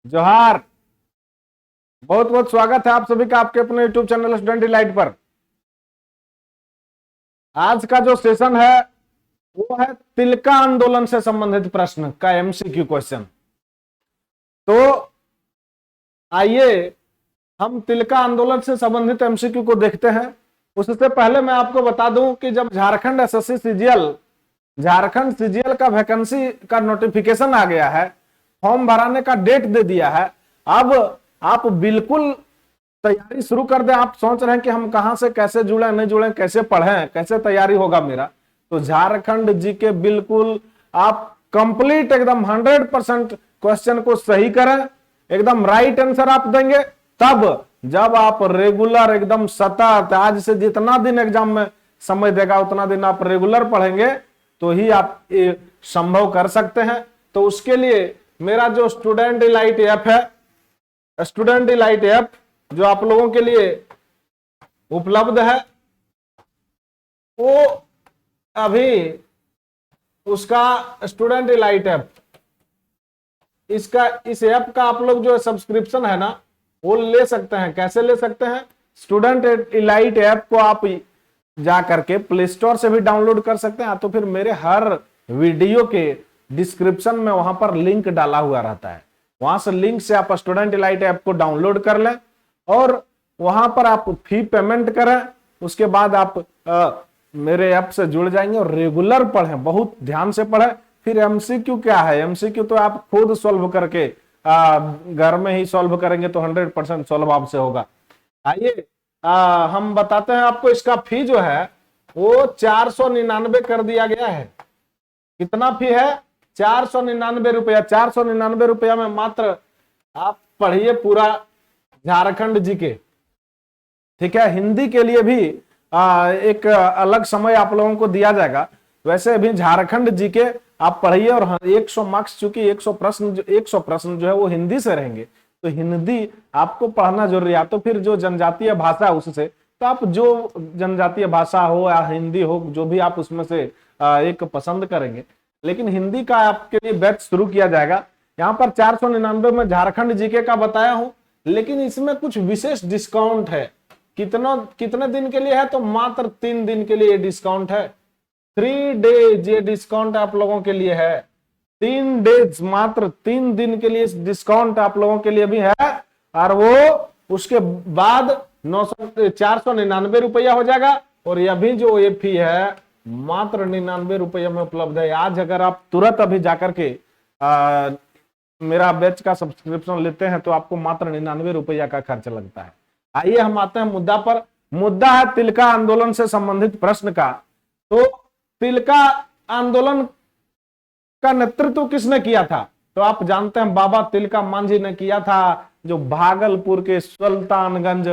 जोहार। बहुत बहुत स्वागत है आप सभी का आपके अपने यूट्यूब चैनल स्टूडेंट डिलाइट पर। आज का जो सेशन है वो है तिलका आंदोलन से संबंधित प्रश्न का एमसीक्यू क्वेश्चन। तो आइए हम तिलका आंदोलन से संबंधित एमसीक्यू को देखते हैं। उससे पहले मैं आपको बता दूं कि जब झारखंड एसएससी झारखंड सीजीएल का वैकेंसी का नोटिफिकेशन आ गया है, फॉर्म भराने का डेट दे दिया है। अब आप बिल्कुल तैयारी शुरू कर दें। आप सोच रहे हैं कि हम कहां से कैसे जुड़े, नहीं जुड़े, कैसे पढ़ें, कैसे तैयारी होगा मेरा। तो झारखंड जीके बिल्कुल आप कंप्लीट एकदम 100% क्वेश्चन को सही करें, एकदम राइट आंसर आप देंगे। तब जब आप रेगुलर एकदम सतत, आज से जितना दिन एग्जाम में समय देगा उतना दिन आप रेगुलर पढ़ेंगे तो ही आप ये संभव कर सकते हैं। तो उसके लिए मेरा जो स्टूडेंट डिलाइट ऐप है, स्टूडेंट डिलाइट ऐप जो आप लोगों के लिए उपलब्ध है, वो अभी उसका स्टूडेंट डिलाइट ऐप, इस ऐप का आप लोग जो सब्सक्रिप्शन है ना वो ले सकते हैं। कैसे ले सकते हैं? स्टूडेंट डिलाइट ऐप को आप जा करके प्ले स्टोर से भी डाउनलोड कर सकते हैं, तो फिर मेरे हर वीडियो के डिस्क्रिप्शन में वहां पर लिंक डाला हुआ रहता है। वहां से लिंक से आप स्टूडेंट डिलाइट ऐप को डाउनलोड कर लें और वहां पर आप फी पेमेंट करें। उसके बाद आप मेरे ऐप से जुड़ जाएंगे और रेगुलर पढ़ें, बहुत ध्यान से पढ़ें। फिर एमसीक्यू क्या है? एमसीक्यू तो आप खुद सॉल्व करके घर में ही सॉल्व करेंगे तो 100% सॉल्व आपसे होगा। आइए हम बताते हैं आपको। इसका फी जो है वो 499 कर दिया गया है। कितना फी है? 499 रुपया। 499 रुपया में मात्र आप पढ़िए पूरा झारखंड जीके। ठीक है, हिंदी के लिए भी एक अलग समय आप लोगों को दिया जाएगा। वैसे अभी झारखंड जीके आप पढ़िए और 100 मार्क्स, चूंकि 100 प्रश्न जो है वो हिंदी से रहेंगे, तो हिंदी आपको पढ़ना जरूरी है। तो फिर जो जनजातीय भाषा उससे, तो आप जो जनजातीय भाषा हो या हिंदी हो, जो भी आप उसमें से एक पसंद करेंगे। लेकिन हिंदी का आपके लिए बैच शुरू किया जाएगा। यहाँ पर 499 में झारखंड जीके का बताया हूं, लेकिन इसमें कुछ विशेष डिस्काउंट है। कितने दिन के लिए है? तो मात्र 3 दिन के लिए डिस्काउंट है। 3 डेज ये डिस्काउंट आप लोगों के लिए है। 3 डेज, मात्र 3 दिन के लिए डिस्काउंट आप लोगों के लिए भी है। और वो उसके बाद 499 रुपया हो जाएगा। और यह भी जो ये फी है मात्र 99 रुपये में उपलब्ध है। आज अगर आप तुरंत अभी जाकर के मेरा बैच का सब्सक्रिप्शन लेते हैं तो आपको मात्र 99 रुपया का खर्च लगता है। आइए हम आते हैं मुद्दा पर। मुद्दा है तिलका आंदोलन से संबंधित प्रश्न का। तो तिलका आंदोलन का नेतृत्व किसने किया था? तो आप जानते हैं बाबा तिलका मांझी ने किया था, जो भागलपुर के सुल्तानगंज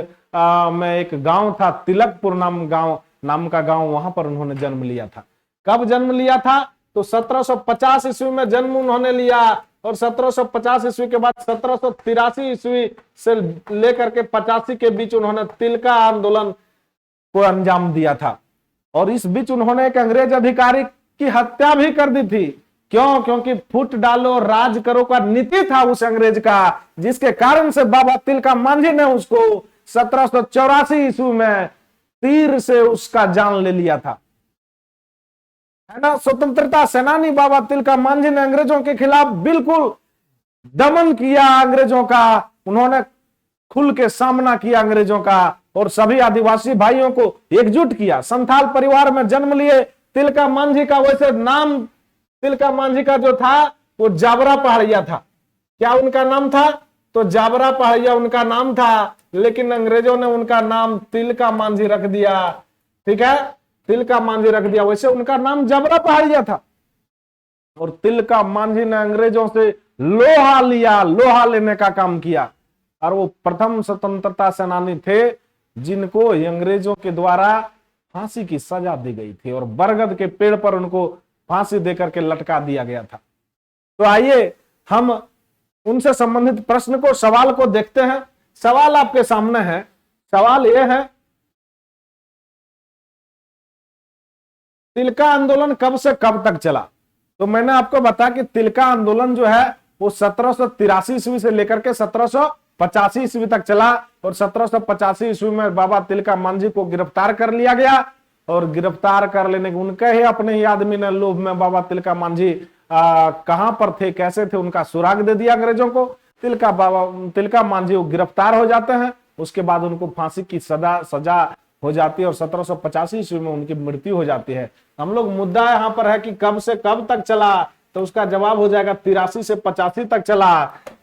में एक गांव था, तिलकपुर नाम का गांव, वहां पर उन्होंने जन्म लिया था। कब जन्म लिया था? तो 1750 ईस्वी में जन्म उन्होंने लिया और 1750 ईस्वी के बाद 1783 ईस्वी से लेकर के 85 के बीच उन्होंने तिलका आंदोलन को अंजाम दिया था। और इस बीच उन्होंने एक अंग्रेज अधिकारी की हत्या भी कर दी थी। क्यों? क्योंकि फुट डालो राज करो का नीति था उस अंग्रेज का, जिसके कारण से बाबा तिलका मांझी ने उसको 1784 ईस्वी में तीर से उसका जान ले लिया था, है ना। स्वतंत्रता सेनानी बाबा तिलका मांझी ने अंग्रेजों के खिलाफ बिल्कुल दमन किया अंग्रेजों का। उन्होंने खुल के सामना किया अंग्रेजों का और सभी आदिवासी भाइयों को एकजुट किया। संथाल परिवार में जन्म लिए तिलका मांझी का, वैसे नाम तिलका मांझी का जो था वो जाबरा पहाड़िया था। क्या उनका नाम था? तो जाबरा पहाड़िया उनका नाम था, लेकिन अंग्रेजों ने उनका नाम तिलका मांझी रख दिया। ठीक है, तिलका मांझी रख दिया। वैसे उनका नाम जाबरा पहाड़िया था। और तिलका मांझी ने अंग्रेजों से लोहा लेने का काम किया। और वो प्रथम स्वतंत्रता सेनानी थे जिनको अंग्रेजों के द्वारा फांसी की सजा दी गई थी और बरगद के पेड़ पर उनको फांसी देकर के लटका दिया गया था। तो आइए हम उनसे संबंधित प्रश्न को, सवाल को देखते हैं। सवाल आपके सामने है। सवाल यह है, तिलका आंदोलन कब से कब तक चला? तो मैंने आपको बताया कि तिलका आंदोलन जो है वो 1783 ईस्वी से लेकर के 1785 ईस्वी तक चला। और 1785 ईस्वी में बाबा तिलका मांझी को गिरफ्तार कर लिया गया, और गिरफ्तार कर लेने के उनके ही अपने ही आदमी ने लोभ में बाबा तिलका मांझी कहां पर थे, कैसे थे, उनका सुराग दे दिया अंग्रेजों को। तिलका मांझी वो गिरफ्तार हो जाते हैं। उसके बाद उनको फांसी की सजा हो जाती है और 1785 ईस्वी में उनकी मृत्यु हो जाती है। हम लोग मुद्दा यहाँ पर है कि कब से कब तक चला, तो उसका जवाब हो जाएगा 83 से 85 तक चला।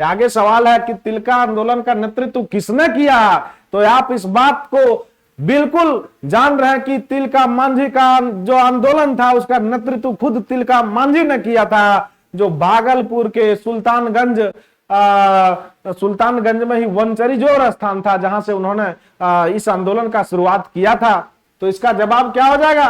आगे सवाल है कि तिलका आंदोलन का नेतृत्व किसने किया, तो आप इस बात को बिल्कुल जान रहे हैं कि तिलका मांझी का जो आंदोलन था उसका नेतृत्व खुद तिलका मांझी ने किया था, जो भागलपुर के सुल्तानगंज में ही वंचरी जोर स्थान था जहां से उन्होंने इस आंदोलन का शुरुआत किया था। तो इसका जवाब क्या हो जाएगा,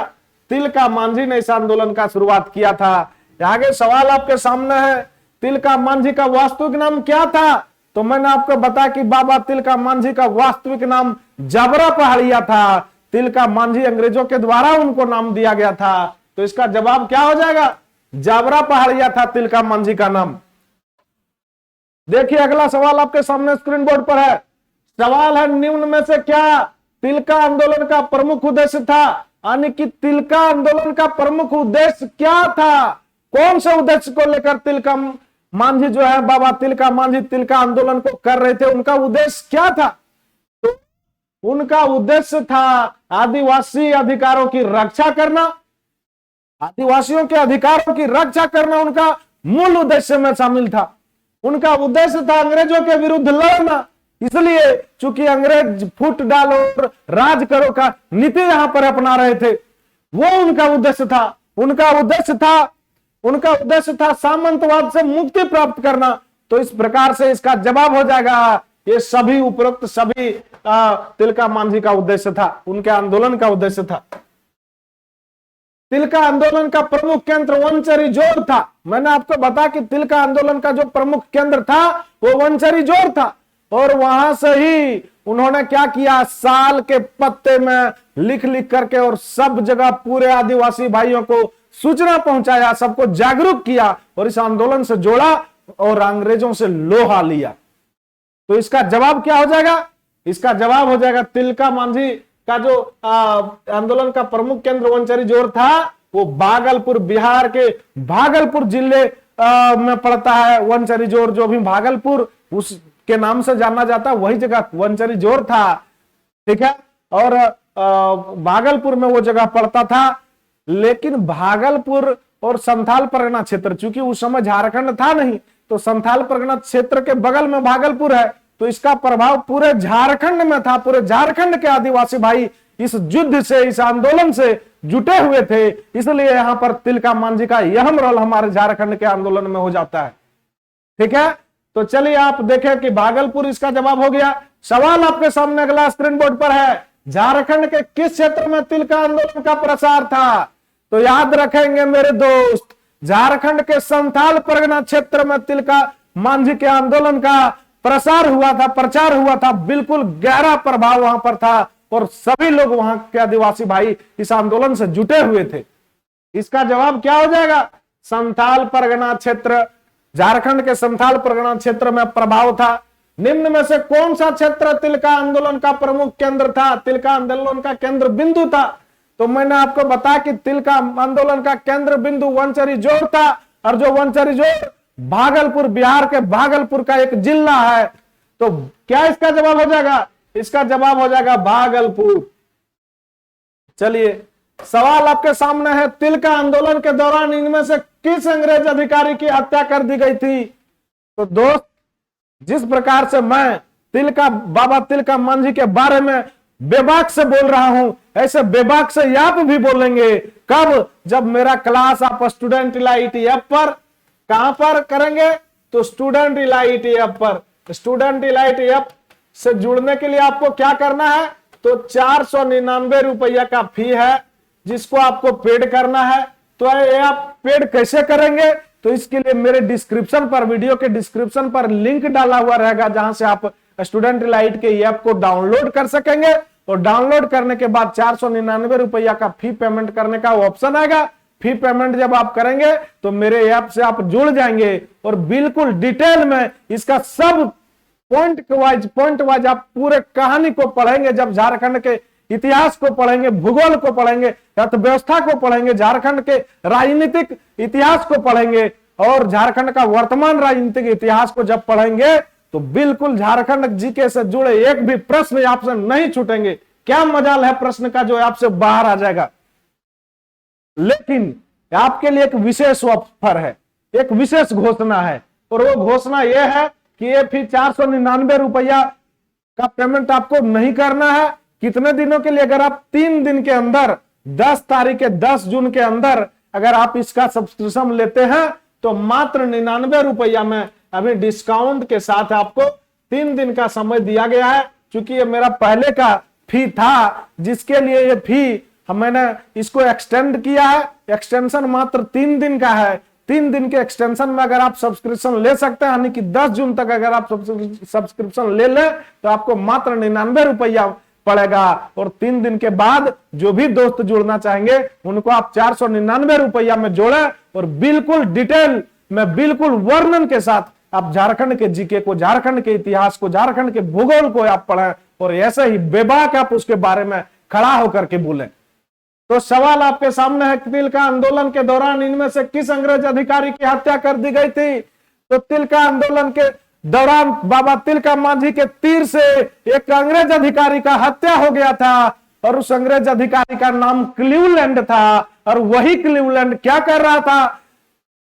तिलका मांझी ने इस आंदोलन का शुरुआत किया था। आगे सवाल आपके सामने है, तिलका मांझी का वास्तविक नाम क्या था, तो मैंने आपको बताया कि बाबा तिलका मांझी का वास्तविक नाम जबरा पहाड़िया था। तिलका मांझी अंग्रेजों के द्वारा उनको नाम दिया गया था, तो इसका जवाब क्या हो जाएगा, जबरा पहाड़िया था तिलका मांझी का नाम। देखिए अगला सवाल आपके सामने स्क्रीन बोर्ड पर है। सवाल है, निम्न में से क्या तिलका आंदोलन का प्रमुख उद्देश्य था, यानी कि तिलका आंदोलन का प्रमुख उद्देश्य क्या था, कौन से उद्देश्य को लेकर तिलका मांझी जो है, बाबा तिलका मांझी तिलका आंदोलन को कर रहे थे, उनका उद्देश्य क्या था, तो उनका उद्देश्य था आदिवासी अधिकारों की रक्षा करना। आदिवासियों के अधिकारों की रक्षा करना उनका मूल उद्देश्य में शामिल था। उनका उद्देश्य था अंग्रेजों के विरुद्ध लड़ना, इसलिए चूंकि अंग्रेज फुट डालो और राज करो का नीति यहां पर अपना रहे थे, वो उनका उद्देश्य था। उनका उद्देश्य था सामंतवाद से मुक्ति प्राप्त करना। तो इस प्रकार से इसका जवाब हो जाएगा, ये सभी उपरोक्त सभी तिलका मांझी का उद्देश्य था, उनके आंदोलन का उद्देश्य था। तिलका आंदोलन का प्रमुख केंद्र वंचरी जोर था। मैंने आपको बताया कि तिलका आंदोलन का जो प्रमुख केंद्र था वो वंचरी जोर था, और वहां से ही उन्होंने क्या किया, साल के पत्ते में लिख लिख करके और सब जगह पूरे आदिवासी भाइयों को सूचना पहुंचाया, सबको जागरूक किया और इस आंदोलन से जोड़ा और अंग्रेजों से लोहा लिया। तो इसका जवाब क्या हो जाएगा, इसका जवाब हो जाएगा तिलका मांझी का जो आंदोलन का प्रमुख केंद्र वंचरी जोर था वो भागलपुर, बिहार के भागलपुर जिले में पड़ता है। वंचरी जोर जो भी भागलपुर उसके नाम से जाना जाता है, वही जगह वंचरी जोर था, ठीक है। और भागलपुर में वो जगह पड़ता था, लेकिन भागलपुर और संथाल परगना क्षेत्र, चूंकि उस समय झारखंड था नहीं, तो संथाल परगना क्षेत्र के बगल में भागलपुर है, तो इसका प्रभाव पूरे झारखंड में था। पूरे झारखंड के आदिवासी भाई इस युद्ध से, इस आंदोलन से जुटे हुए थे, इसलिए यहां पर तिलका मांझी का अहम रोल हमारे झारखंड के आंदोलन में हो जाता है, ठीक है। तो चलिए आप देखें कि भागलपुर इसका जवाब हो गया। सवाल आपके सामने अगला स्क्रीन बोर्ड पर है, झारखंड के किस क्षेत्र में तिलका आंदोलन का प्रसार था, तो याद रखेंगे मेरे दोस्त, झारखंड के संथाल परगना क्षेत्र में तिलका मांझी के आंदोलन का प्रचार हुआ था। बिल्कुल गहरा प्रभाव वहां पर था और सभी लोग वहां के आदिवासी भाई इस आंदोलन से जुटे हुए थे। इसका जवाब क्या हो जाएगा, संथाल परगना क्षेत्र, झारखंड के संथाल परगना क्षेत्र में प्रभाव था। निम्न में से कौन सा क्षेत्र तिलका आंदोलन का प्रमुख केंद्र था, तिलका आंदोलन का केंद्र बिंदु था, तो मैंने आपको बताया कि तिलका आंदोलन का केंद्र बिंदु वंचरी जोर था, और जो वंचरी जोर भागलपुर, बिहार के भागलपुर का एक जिला है। तो क्या इसका जवाब हो जाएगा, इसका जवाब हो जाएगा भागलपुर। चलिए सवाल आपके सामने है, तिलका आंदोलन के दौरान इनमें से किस अंग्रेज अधिकारी की हत्या कर दी गई थी। तो दोस्त, जिस प्रकार से मैं बाबा तिलका मांझी के बारे में बेबाक से बोल रहा हूं, ऐसे बेबाक से आप भी बोलेंगे। कब, जब मेरा क्लास आप स्टूडेंट इलाइट ऐप पर, कहां पर करेंगे, तो स्टूडेंट इलाइट ऐप पर। स्टूडेंट इलाइट ऐप से जुड़ने के लिए आपको क्या करना है, तो 499 रुपया का फी है जिसको आपको पेड करना है। तो ये आप पेड कैसे करेंगे, तो इसके लिए मेरे डिस्क्रिप्शन पर, वीडियो के डिस्क्रिप्शन पर लिंक डाला हुआ रहेगा, जहां से आप स्टूडेंट इलाइट के ऐप को डाउनलोड कर सकेंगे। और डाउनलोड करने के बाद 499 रुपया का फी पेमेंट करने का ऑप्शन आएगा, फी पेमेंट जब आप करेंगे तो मेरे ऐप से आप जुड़ जाएंगे और बिल्कुल डिटेल में इसका सब पॉइंट वाइज आप पूरे कहानी को पढ़ेंगे। जब झारखंड के इतिहास को पढ़ेंगे, भूगोल को पढ़ेंगे, अर्थव्यवस्था को पढ़ेंगे, झारखंड के राजनीतिक इतिहास को पढ़ेंगे और झारखंड का वर्तमान राजनीतिक इतिहास को जब पढ़ेंगे तो बिल्कुल झारखंड जीके से जुड़े एक भी प्रश्न आपसे नहीं छूटेंगे। क्या मजाल है प्रश्न का जो आपसे बाहर आ जाएगा। लेकिन आपके लिए एक विशेष ऑफर है, एक विशेष घोषणा है और वो घोषणा यह है कि ये फी 499 रुपया का पेमेंट आपको नहीं करना है। कितने दिनों के लिए? अगर आप 3 दिन के अंदर 10 तारीख के 10 जून के अंदर अगर आप इसका सब्सक्रिप्शन लेते हैं तो मात्र 99 रुपया में अभी डिस्काउंट के साथ आपको 3 दिन का समय दिया गया है। क्योंकि ये मेरा पहले का फी था जिसके लिए ये फी मैंने इसको एक्सटेंड किया है। एक्सटेंशन मात्र 3 दिन का है। 3 दिन के एक्सटेंशन में अगर आप सब्सक्रिप्शन ले सकते हैं, यानी कि 10 जून तक अगर आप सब्सक्रिप्शन ले लें तो आपको मात्र 99 रुपया पड़ेगा और 3 दिन के बाद जो भी दोस्त जुड़ना चाहेंगे उनको आप 499 रुपया में जोड़े और बिल्कुल डिटेल में बिल्कुल वर्णन के साथ आप झारखंड के जीके को, झारखंड के इतिहास को, झारखंड के भूगोल को आप पढ़ें और ऐसे ही बेबाक आप उसके बारे में खड़ा होकर के बोले। तो सवाल आपके सामने है, तिलका आंदोलन के दौरान इनमें से किस अंग्रेज अधिकारी की हत्या कर दी गई थी? तो तिलका आंदोलन के दौरान बाबा तिलका मांझी के तीर से एक अंग्रेज अधिकारी का हत्या हो गया था और उस अंग्रेज अधिकारी का नाम क्लीवलैंड था। और वही क्लीवलैंड क्या कर रहा था?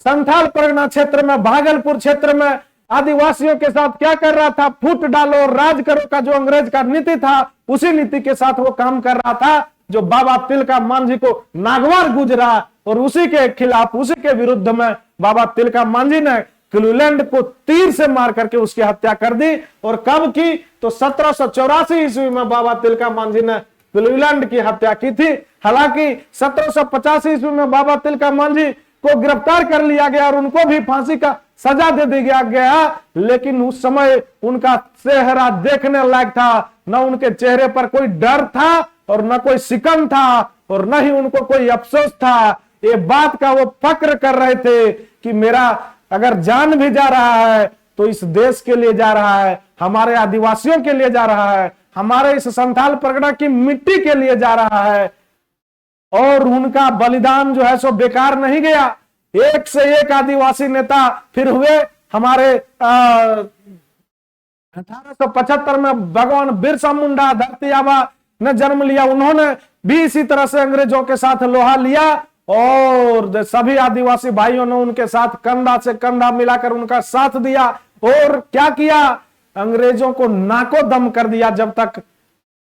संथाल परगना क्षेत्र में, भागलपुर क्षेत्र में आदिवासियों के साथ क्या कर रहा था? फूट डालो राज करो का जो अंग्रेज का नीति था उसी नीति के साथ वो काम कर रहा था जो बाबा तिलका मांझी को नागवार गुजरा और उसी के खिलाफ, उसी के विरुद्ध में बाबा तिलका मांझी ने क्लीवलैंड को तीर से मार करके उसकी हत्या कर दी। और कब की? तो 1784 ईस्वी में बाबा तिलका मांझी ने क्लीवलैंड की हत्या की थी। हालांकि 1785 ईस्वी में बाबा तिलका मांझी को गिरफ्तार कर लिया गया और उनको भी फांसी का सजा दे दिया गया, लेकिन उस समय उनका चेहरा देखने लायक था। न उनके चेहरे पर कोई डर था और न कोई सिकन था और न ही उनको कोई अफसोस था। ये बात का वो फक्र कर रहे थे कि मेरा अगर जान भी जा रहा है तो इस देश के लिए जा रहा है, हमारे आदिवासियों के लिए जा रहा है, हमारे इस संथाल परगना की मिट्टी के लिए जा रहा है। और उनका बलिदान जो है सो बेकार नहीं गया। एक से एक आदिवासी नेता फिर हुए। हमारे 1875 में भगवान बिरसा मुंडा धरती आबा ने जन्म लिया। उन्होंने भी इसी तरह से अंग्रेजों के साथ लोहा लिया और सभी आदिवासी भाइयों ने उनके साथ कंधा से कंधा मिलाकर उनका साथ दिया। और क्या किया? अंग्रेजों को नाको दम कर दिया जब तक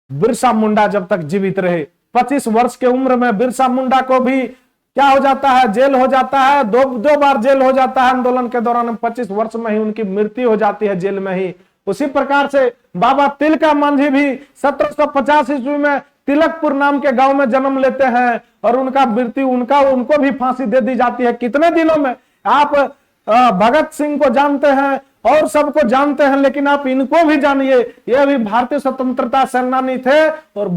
बिरसा मुंडा जब तक जीवित रहे। 25 वर्ष के उम्र में बिरसा मुंडा को भी क्या हो जाता है? जेल हो जाता है। दो बार जेल हो जाता है आंदोलन के दौरान। 25 वर्ष में ही उनकी मृत्यु हो जाती है जेल में ही। उसी प्रकार से बाबा तिलका मांझी भी 1750 ईस्वी में तिलकपुर नाम के गांव में जन्म लेते हैं और उनका मृत्यु उनको भी फांसी दे दी जाती है। कितने दिनों में? आप भगत सिंह को जानते हैं और सबको जानते हैं, लेकिन आप इनको भी जानिए। ये भी भारतीय स्वतंत्रता सेनानी थे और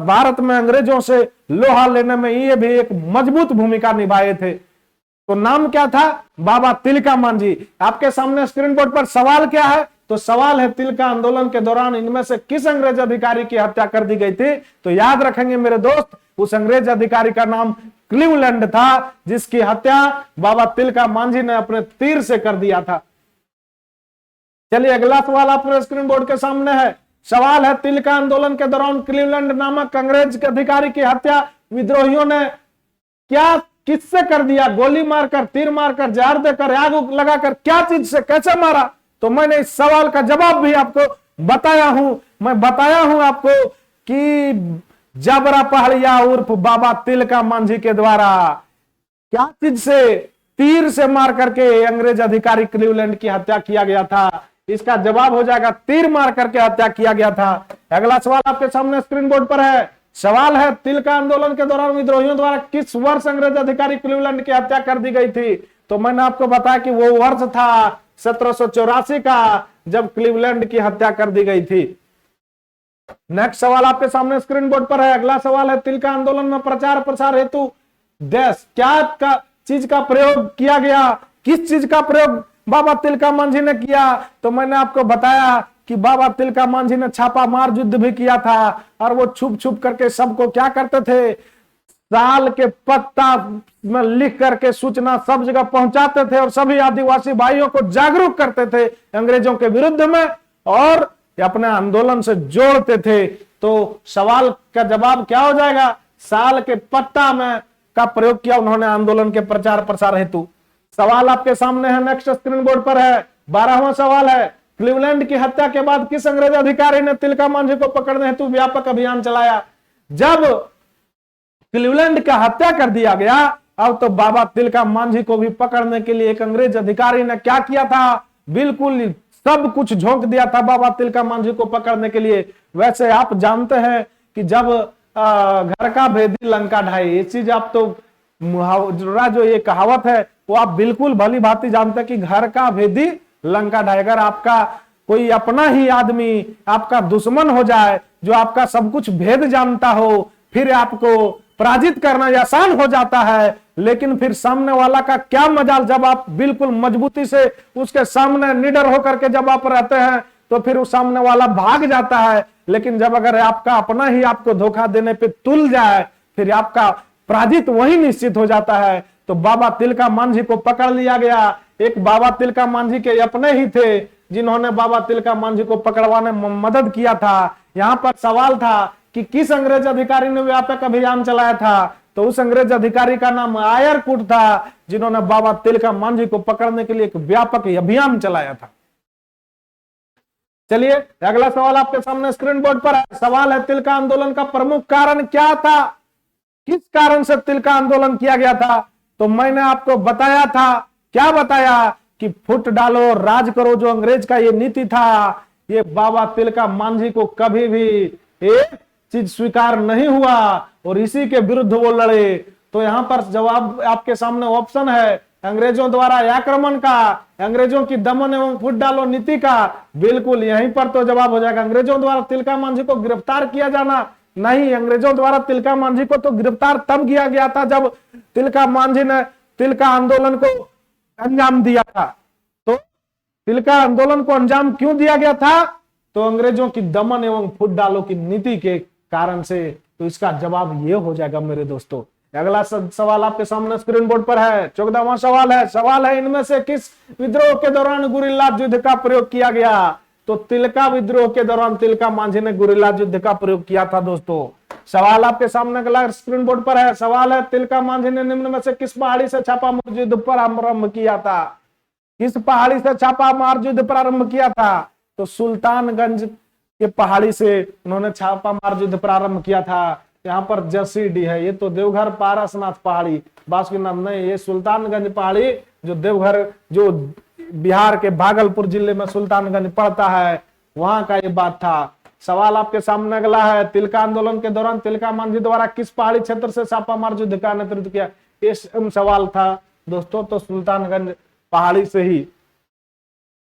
भारत में अंग्रेजों से लोहा लेने में ये भी एक मजबूत भूमिका निभाए थे। तो नाम क्या था? बाबा तिलका मांझी। आपके सामने स्क्रीन बोर्ड पर सवाल क्या है? तो सवाल है, तिलका आंदोलन के दौरान इनमें से किस अंग्रेज अधिकारी की हत्या कर दी गई थी? तो याद रखेंगे मेरे दोस्त, उस अंग्रेज अधिकारी का नाम क्लीवलैंड था जिसकी हत्या बाबा तिलका मांझी ने अपने तीर से कर दिया था। चलिए अगला सवाल आपके स्क्रीन बोर्ड के सामने है। सवाल है, तिलका आंदोलन के दौरान क्लीवलैंड नामक अंग्रेज के अधिकारी की हत्या विद्रोहियों ने किससे कर दिया? गोली मारकर, तीर मारकर, जहर देकर, आग लगाकर, क्या चीज से, कैसे मारा? तो मैंने इस सवाल का जवाब भी आपको बताया हूं। मैं बताया हूं आपको कि जबरा पहाड़िया उर्फ बाबा तिलका मांझी के द्वारा क्या चीज से? तीर से मार करके अंग्रेज अधिकारी क्लीवलैंड की हत्या किया गया था। इसका जवाब हो जाएगा तीर मार करके हत्या किया गया था। अगला सवाल आपके सामने स्क्रीन बोर्ड पर है। सवाल है, तिलका आंदोलन के दौरान विद्रोहियों द्वारा किस वर्ष अंग्रेज अधिकारी क्लीवलैंड की हत्या कर दी गई थी? तो मैंने आपको बताया कि वो वर्ष था 1784 का, जब क्लीवलैंड की हत्या कर दी गई थी। नेक्स्ट सवाल आपके सामने स्क्रीन बोर्ड पर है। अगला सवाल है, तिलका आंदोलन में प्रचार प्रसार हेतु देश, क्या चीज का प्रयोग किया गया, किस चीज का प्रयोग बाबा तिलका मांझी ने किया? तो मैंने आपको बताया कि बाबा तिलका मांझी ने छापा मार युद्ध भी किया था, और वो छुप छुप करके सबको क्या करते थे, साल के पत्ता में लिख करके सूचना सब जगह पहुंचाते थे और सभी आदिवासी भाइयों को जागरूक करते थे अंग्रेजों के विरुद्ध में, और अपने आंदोलन से जोड़ते थे। तो सवाल का जवाब क्या हो जाएगा? साल के पत्ता में का प्रयोग किया उन्होंने आंदोलन के प्रचार प्रसार हेतु। सवाल आपके सामने है, नेक्स्ट स्क्रीन बोर्ड पर है, 12वां सवाल है, क्लीवलैंड की हत्या के बाद किस अंग्रेज अधिकारी ने तिलका मांझी को पकड़ने हेतु व्यापक अभियान चलाया? जब क्लीवलैंड का हत्या कर दिया गया, अब तो बाबा तिलका मांझी को भी पकड़ने के लिए एक अंग्रेज अधिकारी ने क्या किया था? बिल्कुल सब कुछ झोंक दिया था बाबा तिलका मांझी को पकड़ने के लिए। वैसे आप जानते हैं कि जब घर का भेदी लंका ढाई, ये चीज आप तो मुहावरा जो ये कहावत है वो आप बिल्कुल भली भांति जानते हैं कि घर का भेदी लंका ढाई। अगर आपका कोई अपना ही आदमी आपका दुश्मन हो जाए, जो आपका सब कुछ भेद जानता हो, फिर आपको पराजित करना आसान हो जाता है, लेकिन फिर सामने वाला का क्या मजाल, जब आप बिल्कुल मजबूती से उसके सामने निडर होकर के जब आप रहते हैं तो फिर उस सामने वाला भाग जाता है। लेकिन जब अगर आपका अपना ही आपको धोखा देने पे तुल जाए, फिर आपका पराजित वही निश्चित हो जाता है। तो बाबा तिलका मांझी को पकड़ लिया गया। एक बाबा तिलका मांझी के अपने ही थे जिन्होंने बाबा तिलका मांझी को पकड़वाने में मदद किया था। यहाँ पर सवाल था कि किस अंग्रेज अधिकारी ने व्यापक अभियान चलाया था? तो उस अंग्रेज अधिकारी का नाम आयरकुट था, जिन्होंने बाबा तिलका मांझी को पकड़ने के लिए एक व्यापक अभियान चलाया था। चलिए अगला सवाल आपके सामने स्क्रीन बोर्ड पर है। सवाल है, तिलका आंदोलन का प्रमुख कारण क्या था? किस कारण से तिलका आंदोलन किया गया था? तो मैंने आपको बताया था, क्या बताया कि फुट डालो राज करो, जो अंग्रेज का ये नीति था, ये बाबा तिलका मांझी को कभी भी एक चीज स्वीकार नहीं हुआ और इसी के विरुद्ध वो लड़े। तो यहां पर जवाब आपके सामने ऑप्शन है, अंग्रेजों द्वारा आक्रमण का, अंग्रेजों की दमन एवं फुट डालो नीति का। बिल्कुल यहीं पर तो जवाब हो जाएगा, अंग्रेजों द्वारा तिलका मांझी को गिरफ्तार किया जाना नहीं। अंग्रेजों द्वारा तिलका मांझी को तो गिरफ्तार तब किया गया था जब तिलका मांझी ने तिलका आंदोलन को अंजाम दिया था। तो तिलका आंदोलन को अंजाम क्यों दिया गया था? तो अंग्रेजों की दमन एवं फुट डालो की नीति के कारण से। तो इसका जवाब ये हो जाएगा मेरे दोस्तों। अगला सवाल आपके सामने स्क्रीन बोर्ड पर है, 14वां सवाल है, इनमें से किस विद्रोह के दौरान गुरिल्ला युद्ध का प्रयोग किया गया? तो तिलका विद्रोह के दौरान तिलका मांझी ने गुरिल्ला युद्ध का प्रयोग किया था। दोस्तों सवाल आपके सामने अगला स्क्रीन बोर्ड पर है, सवाल है, तिलका मांझी ने निम्न में से किस पहाड़ी से छापा मार युद्ध प्रारंभ किया था? किस पहाड़ी से छापा मार युद्ध प्रारंभ किया था? तो सुल्तानगंज के पहाड़ी से उन्होंने छापा मार युद्ध प्रारंभ किया था। यहाँ पर जसीडीह है, ये तो देवघर पारसनाथ पहाड़ी, बासुकीनाथ नहीं, ये सुल्तानगंज पहाड़ी जो देवघर जो बिहार के भागलपुर जिले में सुल्तानगंज पड़ता है, वहां का ये बात था। सवाल आपके सामने अगला है, तिलका आंदोलन के दौरान तिलका मांझी द्वारा किस पहाड़ी क्षेत्र से छापा मार युद्ध का नेतृत्व किया? ये सवाल था दोस्तों, तो सुल्तानगंज पहाड़ी से ही।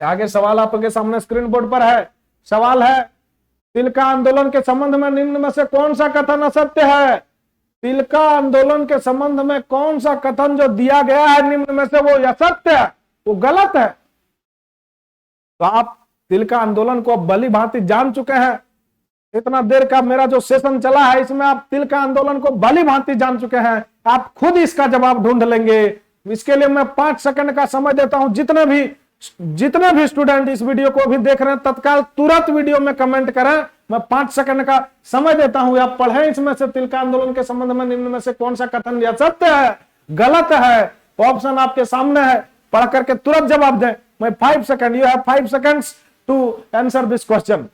आगे सवाल आपके सामने स्क्रीन बोर्ड पर है, सवाल है, तिलका आंदोलन के संबंध में निम्न में से कौन सा कथन असत्य है? तिलका आंदोलन के संबंध में कौन सा कथन जो दिया गया है निम्न में से वो असत्य है, वो गलत है? तो आप तिलका आंदोलन को भली भांति जान चुके हैं। इतना देर का मेरा जो सेशन चला है इसमें आप तिलका आंदोलन को भली भांति जान चुके हैं। आप खुद इसका जवाब ढूंढ लेंगे। इसके लिए मैं 5 सेकंड का समय देता हूं। जितने भी स्टूडेंट इस वीडियो को भी देख रहे हैं, तत्काल तुरंत वीडियो में कमेंट करें। मैं 5 सेकंड का समय देता हूं, आप पढ़ें इसमें से तिलका आंदोलन के संबंध में निम्न में से कौन सा कथन सत्य है, गलत है। ऑप्शन आपके सामने है, पढ़ करके तुरंत जवाब दें। मैं 5 second, you have 5 seconds to answer this question.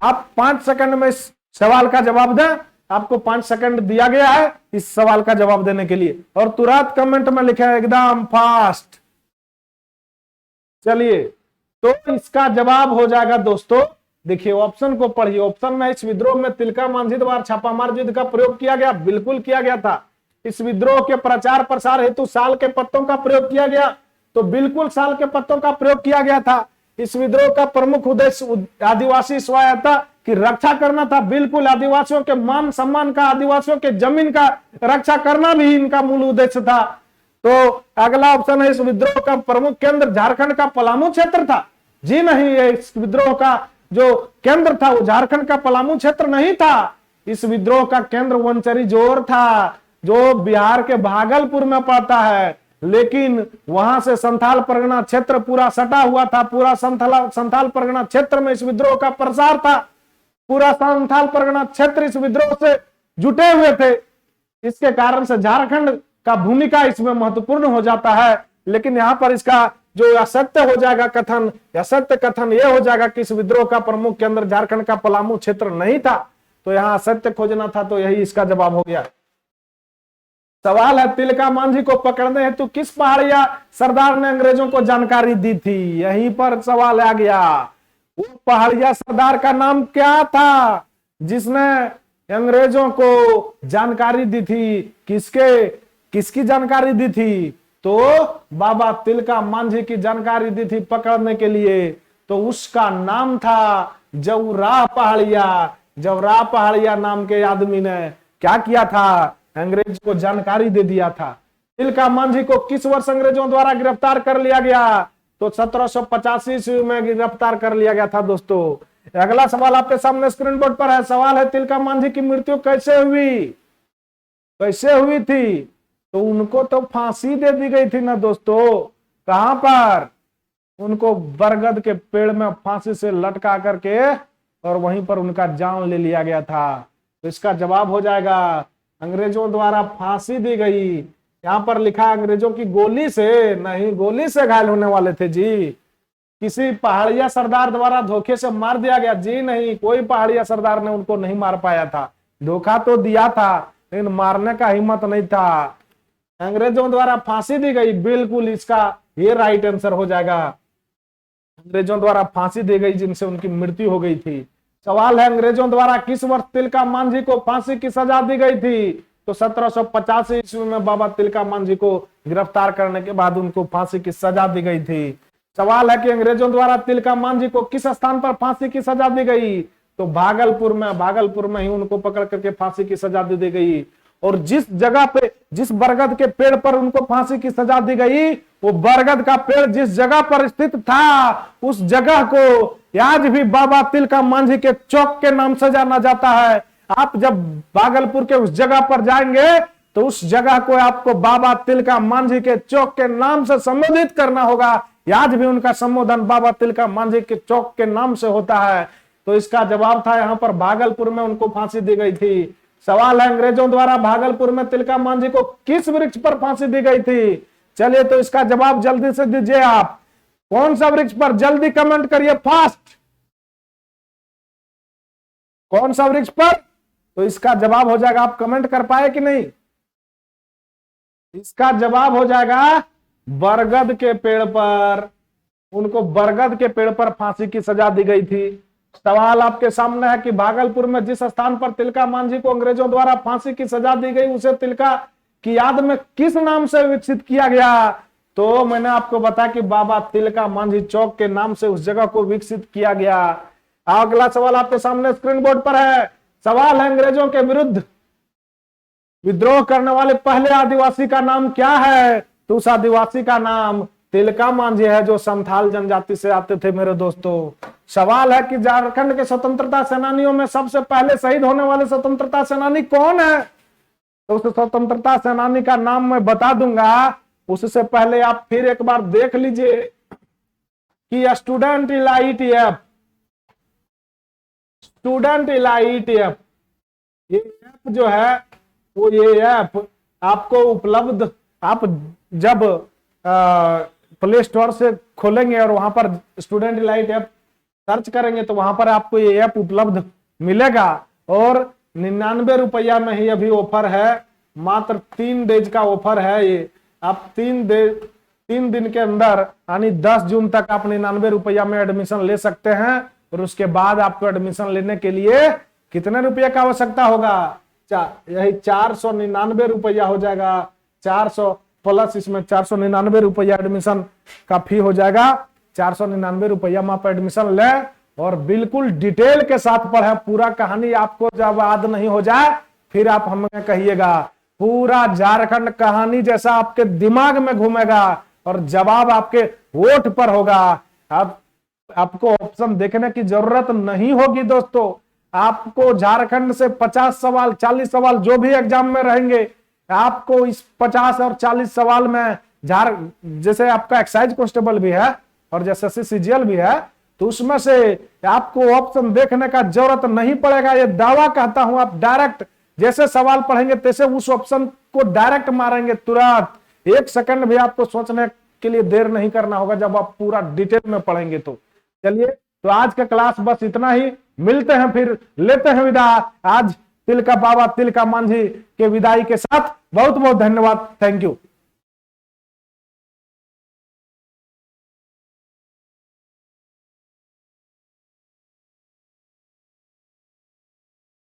आप 5 सेकंड में इस सवाल का जवाब दें। आपको 5 सेकंड दिया गया है इस सवाल का जवाब देने के लिए, और तुरंत कमेंट में लिखे एकदम फास्ट। चलिए, तो इसका जवाब हो जाएगा दोस्तों, देखिए ऑप्शन को पढ़िए। ऑप्शन में, इस विद्रोह में तिलका मांझी द्वारा छापामार युद्ध का प्रयोग किया गया, बिल्कुल किया गया था। इस विद्रोह के प्रचार प्रसार हेतु साल के पत्तों का प्रयोग किया गया, तो बिल्कुल साल के पत्तों का प्रयोग किया गया था। इस विद्रोह का प्रमुख उद्देश्य आदिवासी स्वायत्तता कि रक्षा करना था, बिल्कुल आदिवासियों के मान सम्मान का, आदिवासियों के जमीन का रक्षा करना भी इनका मूल उद्देश्य था। तो अगला ऑप्शन है, इस विद्रोह का प्रमुख केंद्र झारखंड का पलामू क्षेत्र था। जी नहीं, ये इस विद्रोह का जो केंद्र था वो झारखंड का पलामू क्षेत्र नहीं था। इस विद्रोह का केंद्र वनचरी जोर था, जो बिहार के भागलपुर में पड़ता है। लेकिन वहां से संथाल परगना क्षेत्र पूरा सटा हुआ था, पूरा संथाल परगना क्षेत्र में इस विद्रोह का प्रसार था, पूरा संथाल परगना क्षेत्र इस विद्रोह से जुटे हुए थे। इसके कारण से झारखंड का भूमिका इसमें महत्वपूर्ण हो जाता है। लेकिन यहाँ पर इसका जो असत्य हो जाएगा कथन, या सत्य कथन यह हो जाएगा कि इस विद्रोह का प्रमुख केंद्र झारखंड का पलामू क्षेत्र नहीं था। तो यहाँ असत्य खोजना था, तो यही इसका जवाब हो गया। सवाल है, तिलका मांझी को पकड़ने हेतु किस पहाड़िया सरदार ने अंग्रेजों को जानकारी दी थी? यहीं पर सवाल आ गया। वो पहाड़िया सरदार का नाम क्या था जिसने अंग्रेजों को जानकारी दी थी? किसकी जानकारी दी थी? तो बाबा तिलका मांझी की जानकारी दी थी पकड़ने के लिए। तो उसका नाम था जौरा पहाड़िया। जौरा पहाड़िया नाम के आदमी ने क्या किया था? अंग्रेज को जानकारी दे दिया था। तिलका मांझी को किस वर्ष अंग्रेजों द्वारा गिरफ्तार कर लिया गया? तो 1785 ईस्वी में गिरफ्तार कर लिया गया था। दोस्तों अगला सवाल आपके सामने स्क्रीन बोर्ड पर है। सवाल है, तिलका मांझी की मृत्यु कैसे हुई? कैसे हुई थी? तो उनको तो फांसी दे दी गई थी ना दोस्तों। कहां पर? उनको बरगद के पेड़ में फांसी से लटका करके और वहीं पर उनका जान ले लिया गया था। तो इसका जवाब हो जाएगा अंग्रेजों द्वारा फांसी दी गई। यहां पर लिखा अंग्रेजों की गोली से नहीं, गोली से घायल होने वाले थे जी। किसी पहाड़िया सरदार द्वारा धोखे से मार दिया गया? जी नहीं, कोई पहाड़िया सरदार ने उनको नहीं मार पाया था। धोखा तो दिया था लेकिन मारने का हिम्मत नहीं था। अंग्रेजों द्वारा फांसी दी गई, बिल्कुल इसका ये राइट आंसर हो जाएगा। अंग्रेजों द्वारा फांसी दी गई जिनसे उनकी मृत्यु हो गई थी। सवाल है, अंग्रेजों द्वारा किस वर्ष तिलका मांझी को फांसी की सजा दी गई थी? तो 1785 ईस्वी में बाबा तिलका मांझी को गिरफ्तार करने के बाद उनको फांसी की सजा दी गई थी। सवाल है कि अंग्रेजों द्वारा तिलका मांझी को किस स्थान पर फांसी की सजा दी गई? तो भागलपुर में ही उनको पकड़ करके फांसी की सजा दी गई। और जिस जगह पे, जिस बरगद के पेड़ पर उनको फांसी की सजा दी गई, वो बरगद का पेड़ जिस जगह पर स्थित था उस जगह को आज भी बाबा तिलका मांझी के चौक के नाम से जाना जाता है। आप जब भागलपुर के उस जगह पर जाएंगे तो उस जगह को आपको बाबा तिलका मांझी के चौक के नाम से संबोधित करना होगा। आज भी उनका संबोधन बाबा तिलका मांझी के चौक के नाम से होता है। तो इसका जवाब था यहाँ पर भागलपुर में उनको फांसी दी गई थी। सवाल है, अंग्रेजों द्वारा भागलपुर में तिलका मांझी को किस वृक्ष पर फांसी दी गई थी? चलिए तो इसका जवाब जल्दी से दीजिए आप। कौन सा वृक्ष पर? जल्दी कमेंट करिए फास्ट। कौन सा वृक्ष पर? तो इसका जवाब हो जाएगा, आप कमेंट कर पाए कि नहीं? इसका जवाब हो जाएगा बरगद के पेड़ पर। उनको बरगद के पेड़ पर फांसी की सजा दी गई थी। सवाल आपके सामने है कि भागलपुर में जिस स्थान पर तिलका मांझी को अंग्रेजों द्वारा फांसी की सजा दी गई उसे तिलका की याद में किस नाम से विकसित किया गया? तो मैंने आपको बताया कि बाबा तिलका मांझी चौक के नाम से उस जगह को विकसित किया गया। अगला सवाल आपके सामने स्क्रीन बोर्ड पर है। सवाल है, अंग्रेजों के विरुद्ध विद्रोह करने वाले पहले आदिवासी का नाम क्या है? तो उस आदिवासी का नाम तिलका मांझी है, जो संथाल जनजाति से आते थे मेरे दोस्तों। सवाल है कि झारखंड के स्वतंत्रता सेनानियों में सबसे पहले शहीद होने वाले स्वतंत्रता सेनानी कौन है? तो उस स्वतंत्रता सेनानी का नाम मैं बता दूंगा, उससे पहले आप फिर एक बार देख लीजिए कि स्टूडेंट इलाइट ऐप, ये ऐप जो है वो ये ऐप आपको उपलब्ध, आप जब प्ले स्टोर से खोलेंगे और वहां पर स्टूडेंट इलाइट ऐप सर्च करेंगे तो वहां पर आपको ये ऐप उपलब्ध मिलेगा। और 99 रुपया में ही अभी ऑफर है, मात्र 3 डेज का ऑफर है ये। आप 3 दिन के अंदर यानी 10 जून तक आप 99 रुपया में एडमिशन ले सकते हैं। और उसके बाद आपको एडमिशन लेने के लिए कितने रुपये का आवश्यकता होगा? यही 499 रुपया हो जाएगा। 400 प्लस इसमें 499 रुपया एडमिशन का फी हो जाएगा। 499 रुपया में आप एडमिशन लें और बिल्कुल डिटेल के साथ पढ़े। पूरा कहानी आपको जब याद नहीं हो जाए फिर आप हमें कहिएगा। पूरा झारखंड कहानी जैसा आपके दिमाग में घूमेगा और जवाब आपके होठ पर होगा। आपको ऑप्शन देखने की जरूरत नहीं होगी दोस्तों। आपको झारखंड से 50 सवाल 40 सवाल जो भी एग्जाम में रहेंगे, आपको इस 50 और 40 सवाल में जैसे आपका एक्साइज कांस्टेबल भी है और जैसे सीजीएल भी है, तो उसमें से आपको ऑप्शन देखने का जरूरत नहीं पड़ेगा। ये दावा कहता हूं, आप डायरेक्ट जैसे सवाल पढ़ेंगे तैसे उस ऑप्शन को डायरेक्ट मारेंगे तुरंत। 1 सेकंड भी आपको सोचने के लिए देर नहीं करना होगा जब आप पूरा डिटेल में पढ़ेंगे। तो चलिए, तो आज का क्लास बस इतना ही। मिलते हैं, फिर लेते हैं विदा आज तिलका बाबा तिलका मांझी के विदाई के साथ। बहुत बहुत धन्यवाद। Thank you.